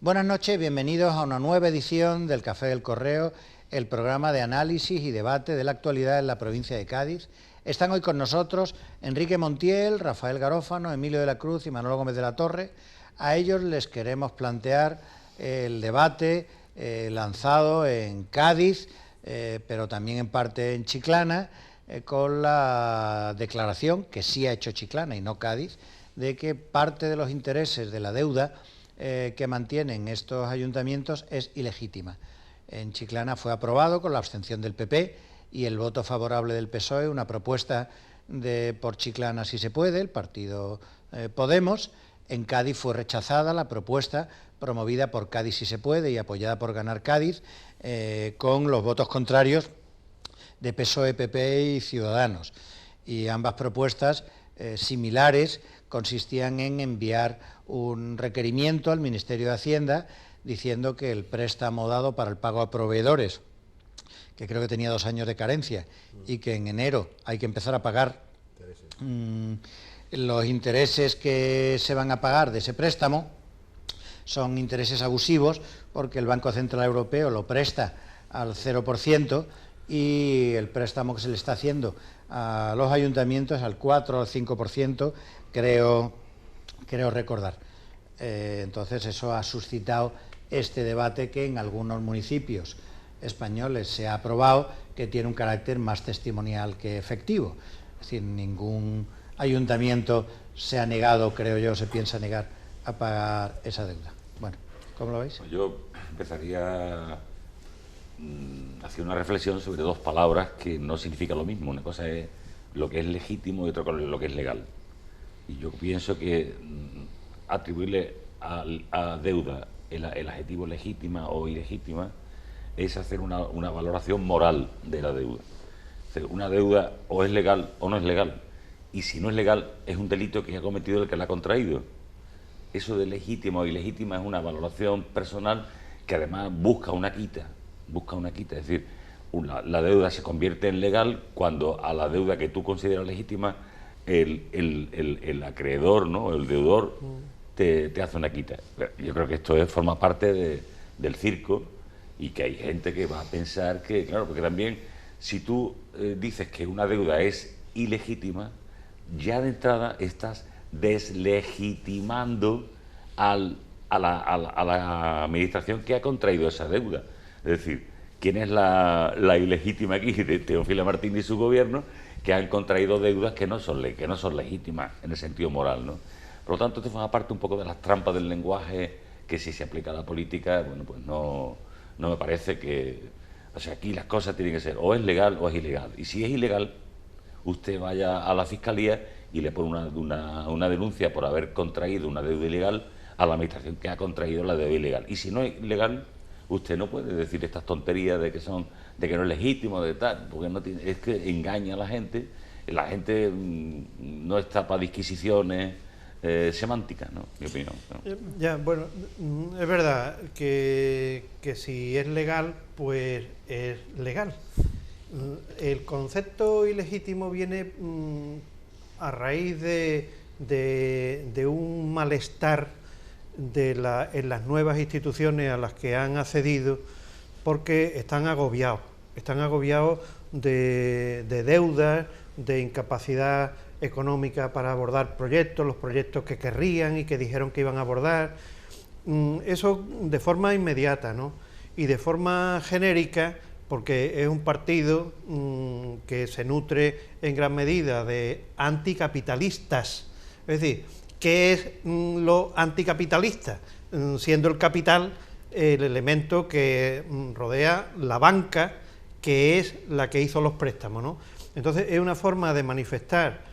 Buenas noches, bienvenidos a una nueva edición del Café del Correo, el programa de análisis y debate de la actualidad en la provincia de Cádiz. Están hoy con nosotros Enrique Montiel, Rafael Garófano, Emilio de la Cruz y Manolo Gómez de la Torre. A ellos les queremos plantear el debate lanzado en Cádiz, pero también en parte en Chiclana, con la declaración que sí ha hecho Chiclana y no Cádiz, de que parte de los intereses de la deuda que mantienen estos ayuntamientos es ilegítima. En Chiclana fue aprobado con la abstención del PP y el voto favorable del PSOE, una propuesta de Por Chiclana si se puede, el partido Podemos. En Cádiz fue rechazada la propuesta promovida por Cádiz si se puede y apoyada por Ganar Cádiz, con los votos contrarios de PSOE, PP y Ciudadanos. Y ambas propuestas similares consistían en enviar un requerimiento al Ministerio de Hacienda diciendo que el préstamo dado para el pago a proveedores, que creo que tenía 2 años de carencia y que en enero hay que empezar a pagar los intereses que se van a pagar de ese préstamo, son intereses abusivos porque el Banco Central Europeo lo presta al 0% y el préstamo que se le está haciendo a los ayuntamientos al 4 o al 5%, creo recordar. Entonces eso ha suscitado este debate que en algunos municipios españoles se ha aprobado, que tiene un carácter más testimonial que efectivo. Es decir, ningún ayuntamiento se ha negado, creo yo, se piensa negar a pagar esa deuda. Bueno, ¿cómo lo veis? Yo empezaría haciendo una reflexión sobre 2 palabras que no significan lo mismo. Una cosa es lo que es legítimo y otra cosa es lo que es legal. Y yo pienso que atribuirle a deuda el adjetivo legítima o ilegítima es hacer una valoración moral de la deuda. Es decir, una deuda o es legal o no es legal. Y si no es legal, es un delito que ha cometido el que la ha contraído. Eso de legítima o ilegítima es una valoración personal que además busca una quita. Es decir, la deuda se convierte en legal cuando a la deuda que tú consideras legítima el acreedor, ¿no?, el deudor te hace una quita. Yo creo que esto forma parte del circo y que hay gente que va a pensar que, claro, porque también si tú dices que una deuda es ilegítima, ya de entrada estás deslegitimando a la administración que ha contraído esa deuda. Es decir, ¿quién es la ilegítima aquí? De Teófilo Martínez y su gobierno, que han contraído deudas que no son legítimas en el sentido moral, ¿no? Por lo tanto, esto forma parte un poco de las trampas del lenguaje que si se aplica a la política, bueno, pues no me parece que... O sea, aquí las cosas tienen que ser o es legal o es ilegal. Y si es ilegal, usted vaya a la Fiscalía y le pone una denuncia por haber contraído una deuda ilegal a la administración que ha contraído la deuda ilegal. Y si no es legal, usted no puede decir estas tonterías de que no es legítimo, de tal, porque no tiene, es que engaña a la gente. La gente no está para disquisiciones semánticas, ¿no? Mi opinión, ¿no? Ya, bueno, es verdad que si es legal, pues es legal. El concepto ilegítimo viene a raíz de un malestar en las nuevas instituciones a las que han accedido, porque están agobiados de deudas, de incapacidad económica para abordar proyectos, los proyectos que querrían y que dijeron que iban a abordar. Eso de forma inmediata, ¿no? Y de forma genérica, porque es un partido que se nutre en gran medida de anticapitalistas. Es decir, ¿qué es lo anticapitalista? Siendo el capital el elemento que rodea la banca, que es la que hizo los préstamos, ¿no? Entonces es una forma de manifestar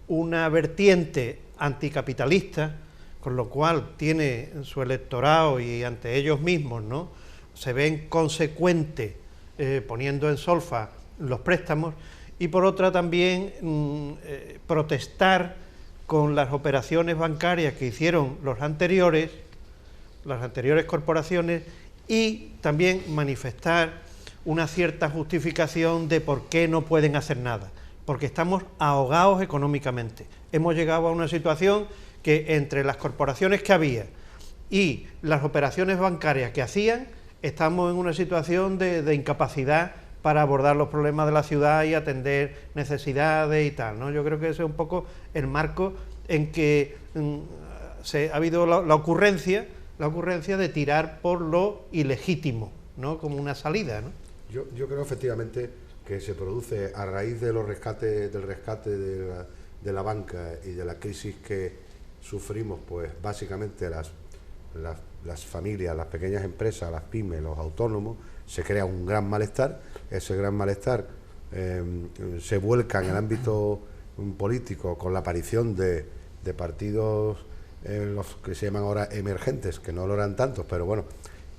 una vertiente anticapitalista, con lo cual tiene su electorado y ante ellos mismos, ¿no?, se ven consecuentes poniendo en solfa los préstamos, y por otra también protestar con las operaciones bancarias que hicieron las anteriores corporaciones, y también manifestar una cierta justificación de por qué no pueden hacer nada, porque estamos ahogados económicamente. Hemos llegado a una situación que entre las corporaciones que había y las operaciones bancarias que hacían, estamos en una situación de incapacidad para abordar los problemas de la ciudad y atender necesidades y tal, ¿no? Yo creo que ese es un poco el marco en que ha habido la ocurrencia de tirar por lo ilegítimo, ¿no? Como una salida, ¿no? Yo creo efectivamente que se produce a raíz de del rescate de la banca y de la crisis que sufrimos, pues básicamente las familias, las pequeñas empresas, las pymes, los autónomos, se crea un gran malestar. Ese gran malestar se vuelca en el ámbito político con la aparición de partidos, los que se llaman ahora emergentes, que no lo eran tantos, pero bueno,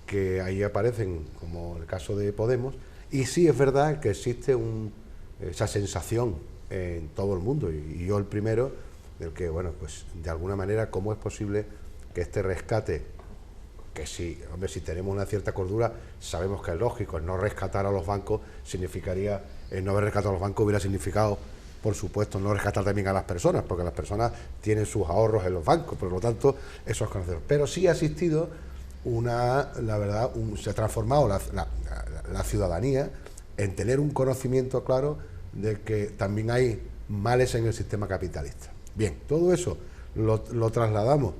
que ahí aparecen, como el caso de Podemos. Y sí es verdad que existe esa sensación en todo el mundo, y yo el primero, del que, bueno, pues de alguna manera, ¿cómo es posible que este rescate, que sí, hombre, si tenemos una cierta cordura, sabemos que es lógico, no rescatar a los bancos significaría, no haber rescatado a los bancos hubiera significado, por supuesto, no rescatar también a las personas, porque las personas tienen sus ahorros en los bancos, por lo tanto, eso es conocido. Pero sí ha existido la verdad, se ha transformado la ciudadanía en tener un conocimiento claro de que también hay males en el sistema capitalista. Bien, todo eso lo trasladamos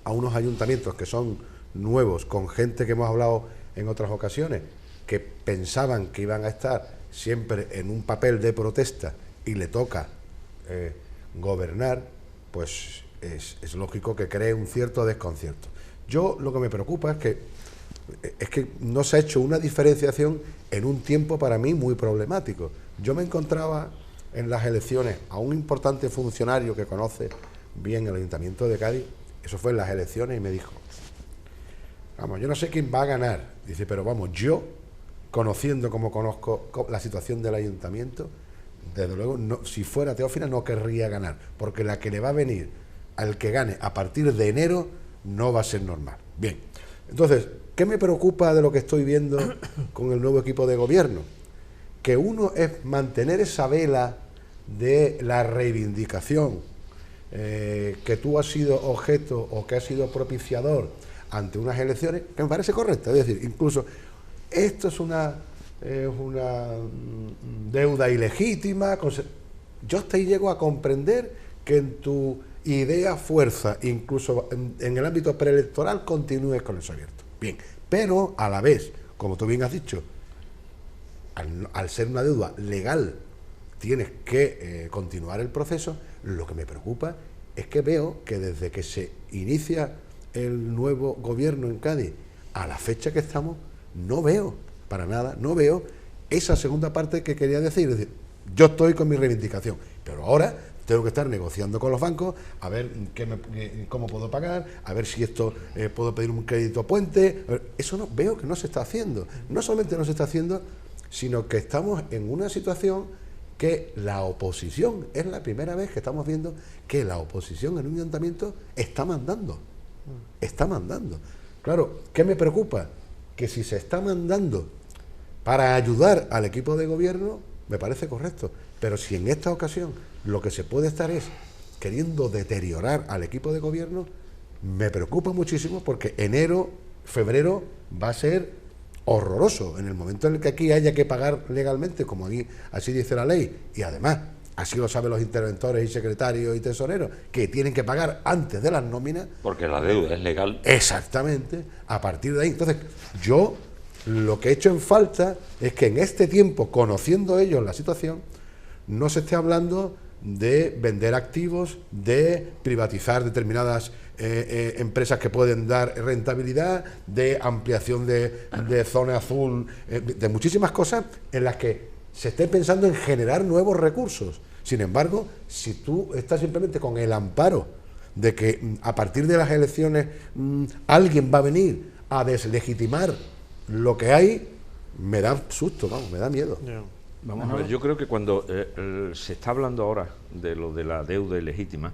a unos ayuntamientos que son nuevos, con gente que hemos hablado en otras ocasiones, que pensaban que iban a estar siempre en un papel de protesta y le toca gobernar, pues es lógico que cree un cierto desconcierto. Yo lo que me preocupa es que no se ha hecho una diferenciación en un tiempo para mí muy problemático. Yo me encontraba en las elecciones a un importante funcionario que conoce bien el Ayuntamiento de Cádiz, eso fue en las elecciones, y me dijo, vamos, yo no sé quién va a ganar, dice, pero vamos, yo, conociendo como conozco la situación del Ayuntamiento, desde luego, no, si fuera Teófila no querría ganar, porque la que le va a venir al que gane a partir de enero no va a ser normal. Bien, entonces, ¿qué me preocupa de lo que estoy viendo con el nuevo equipo de gobierno? Que uno es mantener esa vela de la reivindicación, que tú has sido objeto o que has sido propiciador ante unas elecciones, que me parece correcta. Es decir, incluso esto es una deuda ilegítima. Yo hasta ahí llego a comprender que en tu idea, fuerza, incluso en el ámbito preelectoral, continúes con eso abierto. Bien, pero a la vez, como tú bien has dicho, al ser una deuda legal, tienes que continuar el proceso. Lo que me preocupa es que veo que desde que se inicia el nuevo gobierno en Cádiz a la fecha que estamos, no veo, para nada, no veo esa segunda parte que quería decir. Es decir, yo estoy con mi reivindicación, pero ahora tengo que estar negociando con los bancos, a ver cómo puedo pagar, a ver si esto puedo pedir un crédito puente. Eso no, veo que no se está haciendo. No solamente no se está haciendo, sino que estamos en una situación que la oposición, es la primera vez que estamos viendo que la oposición en un ayuntamiento está mandando. Está mandando. Claro, ¿qué me preocupa? Que si se está mandando para ayudar al equipo de gobierno, me parece correcto. Pero si en esta ocasión lo que se puede estar es queriendo deteriorar al equipo de gobierno, me preocupa muchísimo, porque enero, febrero va a ser horroroso, en el momento en el que aquí haya que pagar legalmente, como aquí así dice la ley, y además así lo saben los interventores y secretarios y tesoreros, que tienen que pagar antes de las nóminas. Porque la deuda es legal. Exactamente, a partir de ahí. Entonces, yo lo que he hecho en falta es que en este tiempo, conociendo ellos la situación, no se esté hablando de vender activos, de privatizar determinadas empresas que pueden dar rentabilidad, de ampliación de zona azul, de muchísimas cosas en las que se esté pensando en generar nuevos recursos. Sin embargo, si tú estás simplemente con el amparo de que a partir de las elecciones alguien va a venir a deslegitimar lo que hay, me da susto, vamos, me da miedo. Vamos a ver, yo creo que cuando se está hablando ahora de lo de la deuda ilegítima,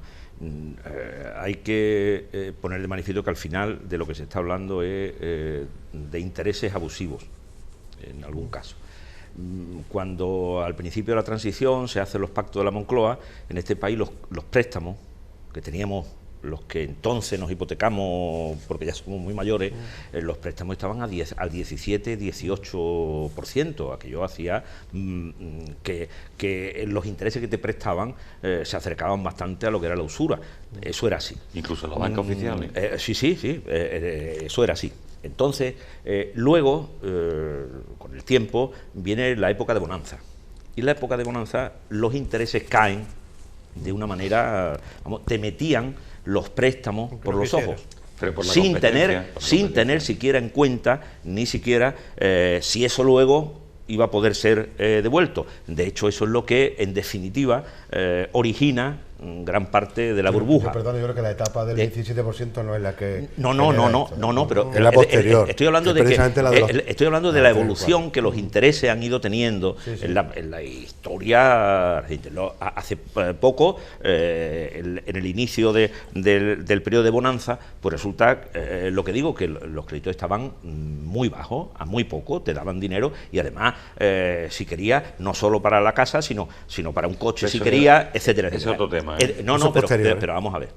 hay que poner de manifiesto que al final de lo que se está hablando es de intereses abusivos, en algún caso. Cuando al principio de la transición se hacen los pactos de la Moncloa, en este país los préstamos que teníamos los que entonces nos hipotecamos, porque ya somos muy mayores, los préstamos estaban al 17, 18%. Aquello hacía que los intereses que te prestaban se acercaban bastante a lo que era la usura. Eso era así. Incluso los bancos oficiales. Sí, eso era así. Entonces, luego, con el tiempo, viene la época de bonanza. Y en la época de bonanza los intereses caen de una manera, vamos, te metían los préstamos por los ojos, sin tener siquiera en cuenta, ni siquiera si eso luego iba a poder ser devuelto. De hecho, eso es lo que, en definitiva, origina gran parte de la burbuja. Perdón, yo creo que la etapa del 17% no es la que... No, pero es la posterior. Estoy hablando de la evolución que los intereses han ido teniendo en la historia. Hace poco, en el inicio del periodo de bonanza, pues resulta, lo que digo, que los créditos estaban muy bajos, a muy poco, te daban dinero, y además, si querías, no solo para la casa, sino para un coche, si querías, etcétera, etcétera. Es otro tema. Pero vamos a ver.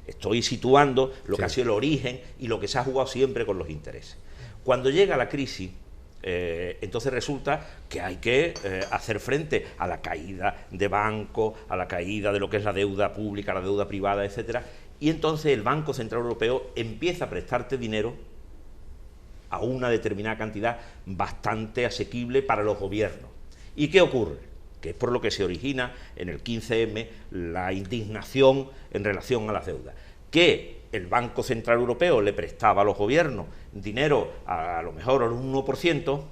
Estoy situando lo que ha sido el origen y lo que se ha jugado siempre con los intereses. Cuando llega la crisis, entonces resulta que hay que hacer frente a la caída de bancos, a la caída de lo que es la deuda pública, la deuda privada, etcétera. Y entonces el Banco Central Europeo empieza a prestarte dinero a una determinada cantidad bastante asequible para los gobiernos. ¿Y qué ocurre? Que es por lo que se origina en el 15M la indignación en relación a las deudas, que el Banco Central Europeo le prestaba a los gobiernos dinero a lo mejor al 1%,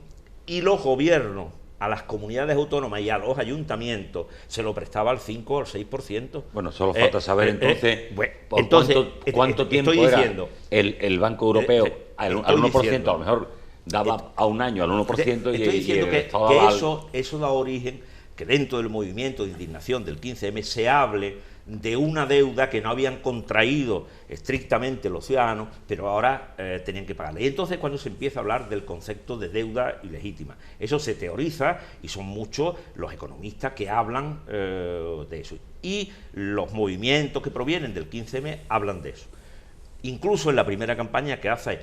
y los gobiernos a las comunidades autónomas y a los ayuntamientos se lo prestaba al 5 o al 6%. Bueno, solo falta saber entonces cuánto tiempo estoy era diciendo, el Banco Europeo al 1%, a lo mejor daba a un año al 1%, estoy diciendo y eso da origen que dentro del movimiento de indignación del 15M se hable de una deuda que no habían contraído estrictamente los ciudadanos, pero ahora tenían que pagarla. Y entonces cuando se empieza a hablar del concepto de deuda ilegítima, eso se teoriza y son muchos los economistas que hablan de eso. Y los movimientos que provienen del 15M hablan de eso. Incluso en la primera campaña que hace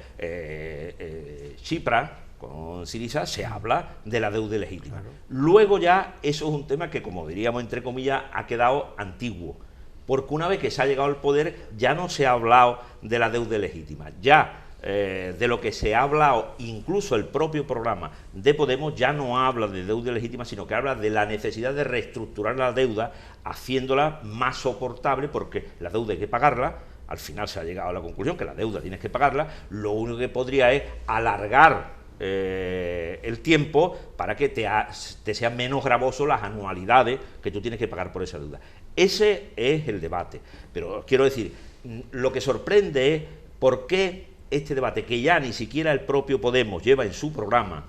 Tsipras con Syriza se habla de la deuda ilegítima. Claro. Luego ya eso es un tema que, como diríamos entre comillas, ha quedado antiguo, porque una vez que se ha llegado al poder ya no se ha hablado de la deuda ilegítima. Ya de lo que se ha hablado, incluso el propio programa de Podemos ya no habla de deuda ilegítima, sino que habla de la necesidad de reestructurar la deuda, haciéndola más soportable, porque la deuda hay que pagarla. Al final se ha llegado a la conclusión que la deuda tienes que pagarla. Lo único que podría es alargar el tiempo para que te sean menos gravoso las anualidades que tú tienes que pagar por esa deuda. Ese es el debate. Pero quiero decir, lo que sorprende es por qué este debate, que ya ni siquiera el propio Podemos lleva en su programa,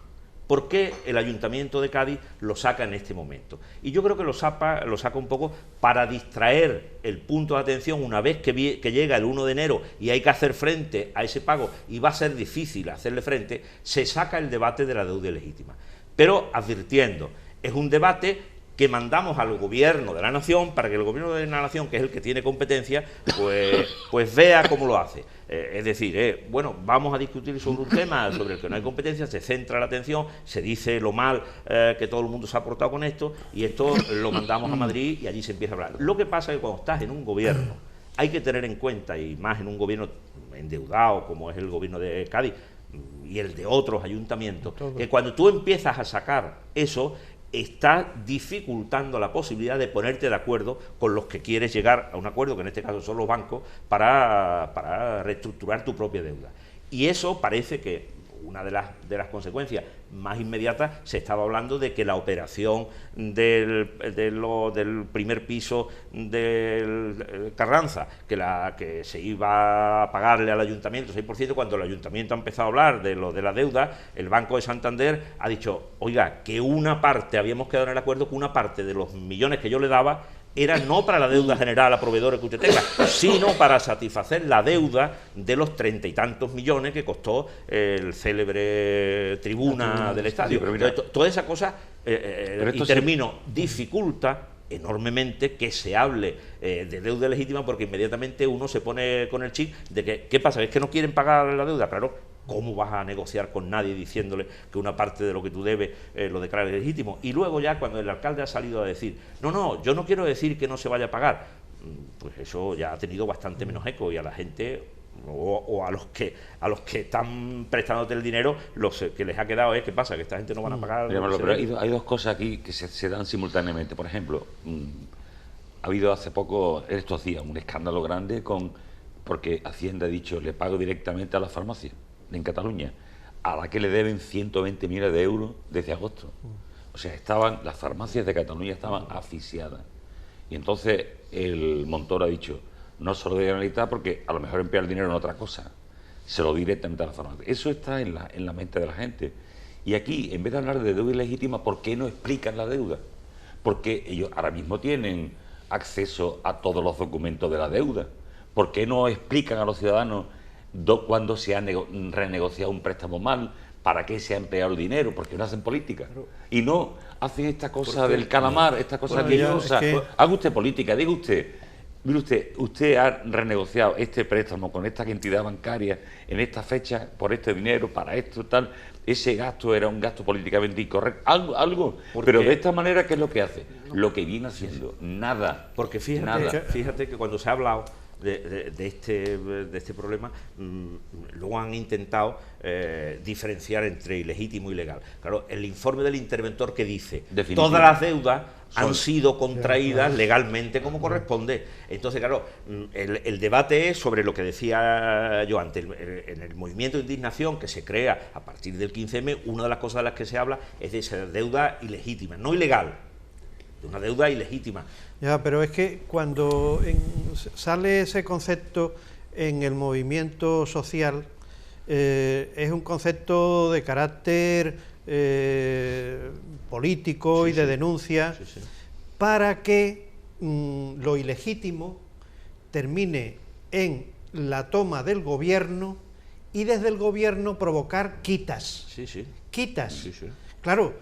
por qué el Ayuntamiento de Cádiz lo saca en este momento. Y yo creo que lo saca un poco para distraer el punto de atención una vez que llega el 1 de enero y hay que hacer frente a ese pago y va a ser difícil hacerle frente, se saca el debate de la deuda ilegítima. Pero advirtiendo, es un debate que mandamos al gobierno de la nación para que el gobierno de la nación, que es el que tiene competencia, pues vea cómo lo hace. Es decir, bueno, vamos a discutir sobre un tema sobre el que no hay competencia, se centra la atención, se dice lo mal que todo el mundo se ha portado con esto, y esto lo mandamos a Madrid y allí se empieza a hablar. Lo que pasa es que cuando estás en un gobierno hay que tener en cuenta, y más en un gobierno endeudado como es el gobierno de Cádiz y el de otros ayuntamientos, que cuando tú empiezas a sacar eso, está dificultando la posibilidad de ponerte de acuerdo con los que quieres llegar a un acuerdo, que en este caso son los bancos, para reestructurar tu propia deuda. Y eso parece que una de las consecuencias más inmediatas, se estaba hablando de que la operación del primer piso del Carranza, que se iba a pagarle al ayuntamiento 6%, cuando el ayuntamiento ha empezado a hablar de lo de la deuda, el Banco de Santander ha dicho, oiga, que una parte, habíamos quedado en el acuerdo que una parte de los millones que yo le daba era no para la deuda general a proveedores que usted tenga, sino para satisfacer la deuda de los 30 y tantos millones que costó el célebre tribuna del estadio. Toda esa cosa, y termino, dificulta enormemente que se hable de deuda legítima, porque inmediatamente uno se pone con el chip de que, ¿qué pasa? ¿Es que no quieren pagar la deuda? Claro, ¿cómo vas a negociar con nadie diciéndole que una parte de lo que tú debes lo declares legítimo? Y luego ya cuando el alcalde ha salido a decir, no, yo no quiero decir que no se vaya a pagar, pues eso ya ha tenido bastante menos eco, y a la gente o a los que están prestándote el dinero, que les ha quedado es, ¿qué pasa? Que esta gente no van a pagar. Pero hay dos cosas aquí que se dan simultáneamente. Por ejemplo, ha habido hace poco, estos días, un escándalo grande porque Hacienda ha dicho, le pago directamente a las farmacias en Cataluña, a la que le deben 120 millones de euros desde agosto. O sea, las farmacias de Cataluña estaban asfixiadas. Y entonces el Montoro ha dicho, no se lo doy a la Generalitat porque a lo mejor emplea el dinero en otra cosa, se lo directamente a la farmacia. Eso está en la mente de la gente. Y aquí, en vez de hablar de deuda ilegítima, ¿por qué no explican la deuda? Porque ellos ahora mismo tienen acceso a todos los documentos de la deuda. ¿Por qué no explican a los ciudadanos cuándo se ha renegociado un préstamo mal? ¿Para qué se ha empleado el dinero? Porque no hacen política. Y no hacen esta cosa del calamar, esta cosa guillosa. Haga usted política, diga usted. Mire usted ha renegociado este préstamo con esta entidad bancaria en esta fecha, por este dinero, para esto, tal. Ese gasto era un gasto políticamente incorrecto. Algo. Pero de esta manera, ¿qué es lo que hace? Lo que viene haciendo. Nada. Porque fíjate que cuando se ha hablado de este problema, luego han intentado diferenciar entre ilegítimo y legal. Claro, el informe del interventor que dice todas las deudas han sido contraídas legalmente como corresponde. Entonces, claro, el debate es sobre lo que decía yo antes, en el movimiento de indignación que se crea a partir del 15M, una de las cosas de las que se habla es de esa deuda ilegítima, no ilegal, de una deuda ilegítima. Ya, pero es que cuando sale ese concepto en el movimiento social, es un concepto de carácter político y de denuncia para que lo ilegítimo termine en la toma del gobierno y desde el gobierno provocar quitas. Quitas. Claro,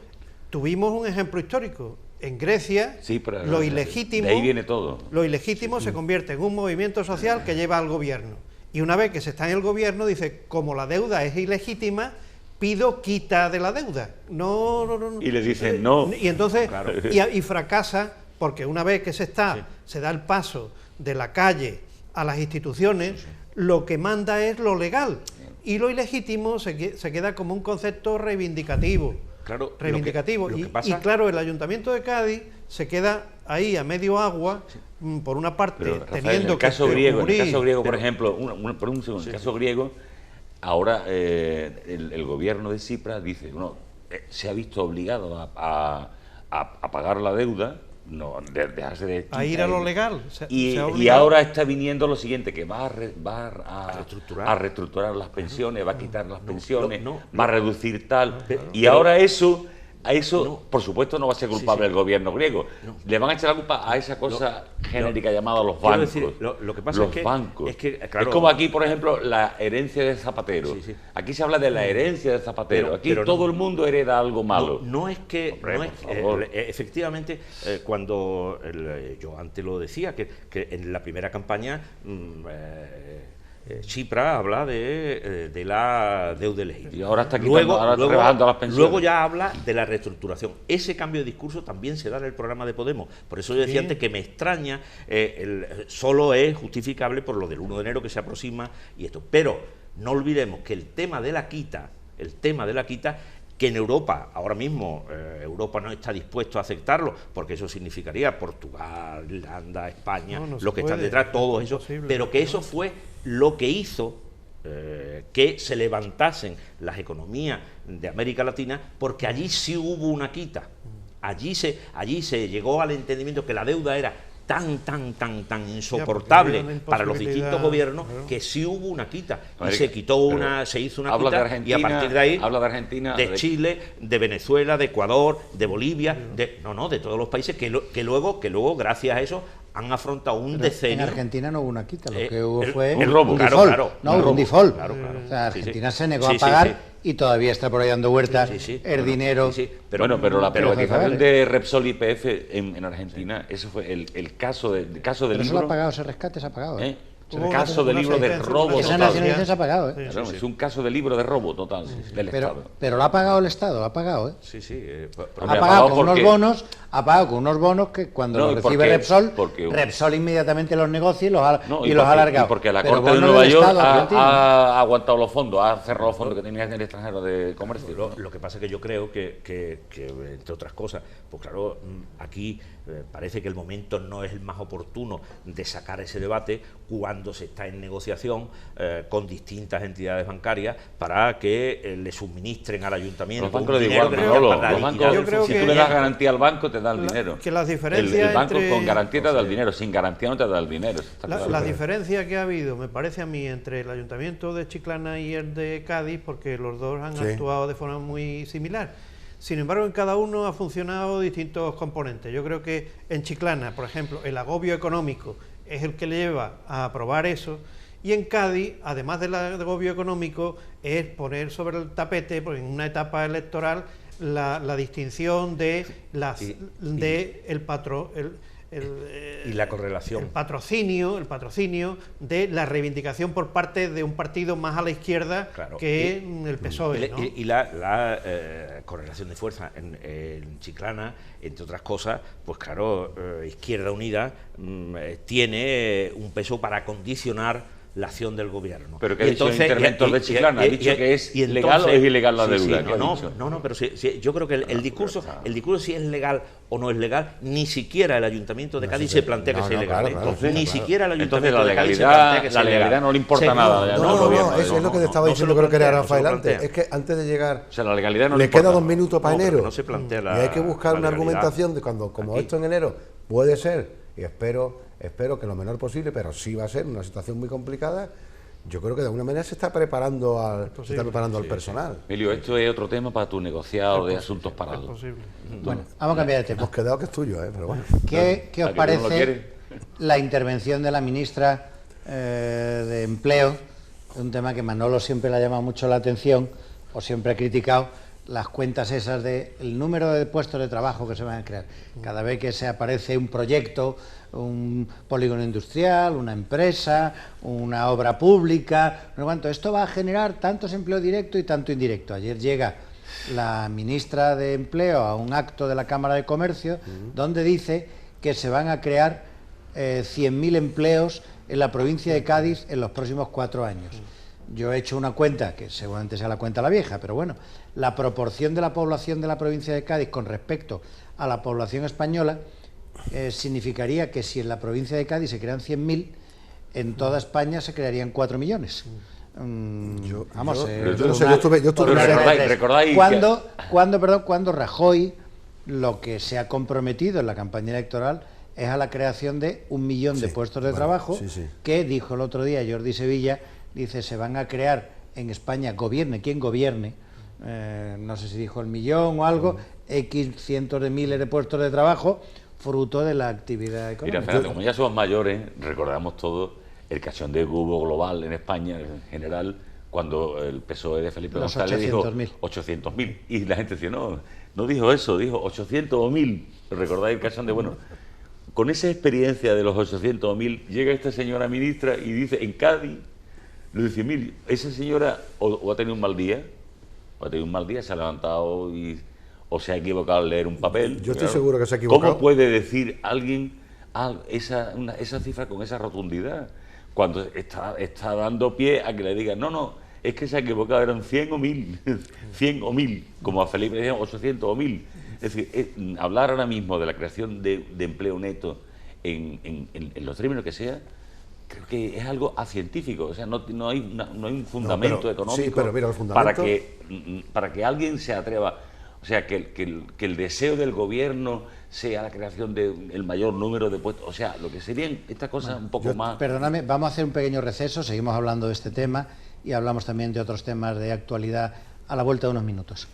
tuvimos un ejemplo histórico. En Grecia, lo ilegítimo, de ahí viene todo. Lo ilegítimo se convierte en un movimiento social que lleva al gobierno. Y una vez que se está en el gobierno, dice, como la deuda es ilegítima, pido quita de la deuda. No. Y le dicen no. Y entonces, y fracasa, porque una vez que se da el paso de la calle a las instituciones, lo que manda es lo legal. Y lo ilegítimo se queda como un concepto reivindicativo. Claro, reivindicativo. Lo que pasa... y claro, el Ayuntamiento de Cádiz se queda ahí a medio agua, por una parte, pero, Rafael, teniendo en el caso que griego, cubrir... En el caso griego, por ejemplo, por un segundo, en el caso griego, ahora el gobierno de Tsipras dice, se ha visto obligado a pagar la deuda, no dejarse de a ir a lo legal. Y ahora está viniendo lo siguiente, que va a reestructurar las pensiones, va a quitar las pensiones, va a reducir tal. Y ahora eso, por supuesto, no va a ser culpable el gobierno griego. Le van a echar la culpa a esa cosa genérica llamada los bancos. Decir, lo que pasa bancos. Es que claro, es como aquí, por ejemplo, la herencia de Zapatero. Aquí se habla de la herencia de Zapatero. Aquí todo el mundo hereda algo malo. No es que... efectivamente, cuando yo antes lo decía, que en la primera campaña... Tsipras habla de la deuda legítima. Y ahora está rebajando las pensiones. Luego ya habla de la reestructuración. Ese cambio de discurso también se da en el programa de Podemos. Por eso yo decía antes que me extraña, solo es justificable por lo del 1 de enero que se aproxima y esto. Pero no olvidemos que el tema de la quita, que en Europa, ahora mismo, Europa no está dispuesto a aceptarlo, porque eso significaría Portugal, Irlanda, España, los que están detrás, todo eso, pero que eso fue lo que hizo que se levantasen las economías de América Latina, porque allí sí hubo una quita, allí se llegó al entendimiento que la deuda era tan insoportable para los distintos gobiernos, que sí hubo una quita y se quitó se hizo una quita, y a partir de ahí habla de Argentina, de Chile, de Venezuela, de de de Bolivia, de todos los países que luego gracias a eso han afrontado un decenio. En Argentina no hubo una quita, lo que hubo fue un robo. Un default. O sea, Argentina se negó a pagar y todavía está por ahí dando vueltas el dinero. Pero la privatización de Repsol y YPF en Argentina, eso fue el caso del Pero libro. eso lo ha pagado, ese rescate se ha pagado. El caso del libro de robo Esa total. nacionalización se ha pagado. Claro, es un caso de libro de robo total del Estado. Pero lo ha pagado el Estado, lo ha pagado. Pero Ha pagado con unos bonos, que cuando No, los y recibe porque- Repsol, Repsol inmediatamente los negocia y los ha porque, alargado. Y porque la Pero Corte de bonos Nueva del York Estado argentino. ha aguantado los fondos, ha cerrado los fondos que tenía en el extranjero de comercio. Lo que pasa es que yo creo que entre otras cosas, pues claro, aquí parece que el momento no es el más oportuno de sacar ese debate cuando se está en negociación con distintas entidades bancarias para que le suministren al ayuntamiento Los bancos un le dinero igual, que Manolo, para los liquidar bancos, el si que- tú le das garantía al banco, te da el dinero. que las diferencias el banco entre- con garantía te da el dinero, sin garantía no te da el dinero. Eso está claro. La diferencia que ha habido, me parece a mí, entre el Ayuntamiento de Chiclana y el de Cádiz, porque los dos han actuado de forma muy similar. Sin embargo, en cada uno ha funcionado distintos componentes. Yo creo que en Chiclana, por ejemplo, el agobio económico es el que le lleva a aprobar eso, y en Cádiz, además del agobio económico, es poner sobre el tapete, pues, en una etapa electoral, la distinción de y la correlación. el patrocinio de la reivindicación por parte de un partido más a la izquierda que el PSOE, ¿no? Y la correlación de fuerza en Chiclana, entre otras cosas, pues claro, Izquierda Unida tiene un peso para condicionar la acción del gobierno. Pero que ha dicho el interventor de Chiclana, ha dicho que es legal o es ilegal la deuda. No, pero yo creo que el discurso si es legal o no es legal, ni siquiera el Ayuntamiento de Cádiz se plantea que sea ilegal. Ni siquiera el Ayuntamiento de Cádiz se plantea que sea ilegal. La legalidad no le importa nada. Es lo que te estaba diciendo, creo que era Rafael antes. Es que antes de llegar, o sea, la legalidad no le le importa queda 2 nada. minutos para enero. No se plantea y hay que buscar la una legalidad argumentación de cuando, como aquí. esto en enero puede ser, y espero que lo menor posible, pero sí va a ser una situación muy complicada. Yo creo que de alguna manera se está preparando al personal. Emilio, esto es otro tema para tu negociado de asuntos parados. Bueno, vamos a cambiar de tema. Hemos quedado que es tuyo, pero bueno. ¿Qué os ¿A que tú no lo parece quieres? la intervención de la ministra de Empleo? Un tema que Manolo siempre le ha llamado mucho la atención, o siempre ha criticado, las cuentas esas de el número de puestos de trabajo que se van a crear. Cada vez que se aparece un proyecto, un polígono industrial, una empresa, una obra pública, no cuánto, esto va a generar tantos empleos directos y tanto indirecto. Ayer llega la ministra de Empleo a un acto de la Cámara de Comercio donde dice que se van a crear 100.000 empleos en la provincia de Cádiz en los próximos 4 años. Yo he hecho una cuenta, que seguramente sea la cuenta la vieja, pero bueno, la proporción de la población de la provincia de Cádiz con respecto a la población española significaría que si en la provincia de Cádiz se crean 100.000, en toda España se crearían 4 millones. Yo no sé, yo estuve recordáis cuando Rajoy lo que se ha comprometido en la campaña electoral es a la creación de 1 millón de puestos de trabajo, que dijo el otro día Jordi Sevilla, dice, se van a crear en España, gobierne quien gobierne, no sé si dijo el millón o algo, X cientos de miles de puestos de trabajo, fruto de la actividad económica. Mira, Fernando, como ya somos mayores, recordamos todos el cachondeo que hubo global en España, en general, cuando el PSOE de Felipe Los González dijo 800.000. y la gente decía, no dijo eso, dijo 800 o 1.000. ¿Recordáis el cachondeo? Bueno, con esa experiencia de los 800 o 1.000, llega esta señora ministra y dice, en Cádiz, le dice, mire, esa señora o ha tenido un mal día, se ha levantado o se ha equivocado al leer un papel. Yo estoy seguro que se ha equivocado. ¿Cómo puede decir alguien esa cifra con esa rotundidad? Cuando está dando pie a que le digan, no, es que se ha equivocado, eran 100 o 1.000, 100 o 1.000, como a Felipe le decían 800 o 1.000. Es decir, hablar ahora mismo de la creación de empleo neto en los términos que sea, creo que es algo acientífico, o sea, no hay un fundamento económico, sí, pero mira, el fundamento para que alguien se atreva, o sea, que el deseo del gobierno sea la creación del mayor número de puestos, o sea, lo que serían estas cosas un poco más... Perdóname, vamos a hacer un pequeño receso, seguimos hablando de este tema y hablamos también de otros temas de actualidad a la vuelta de unos minutos.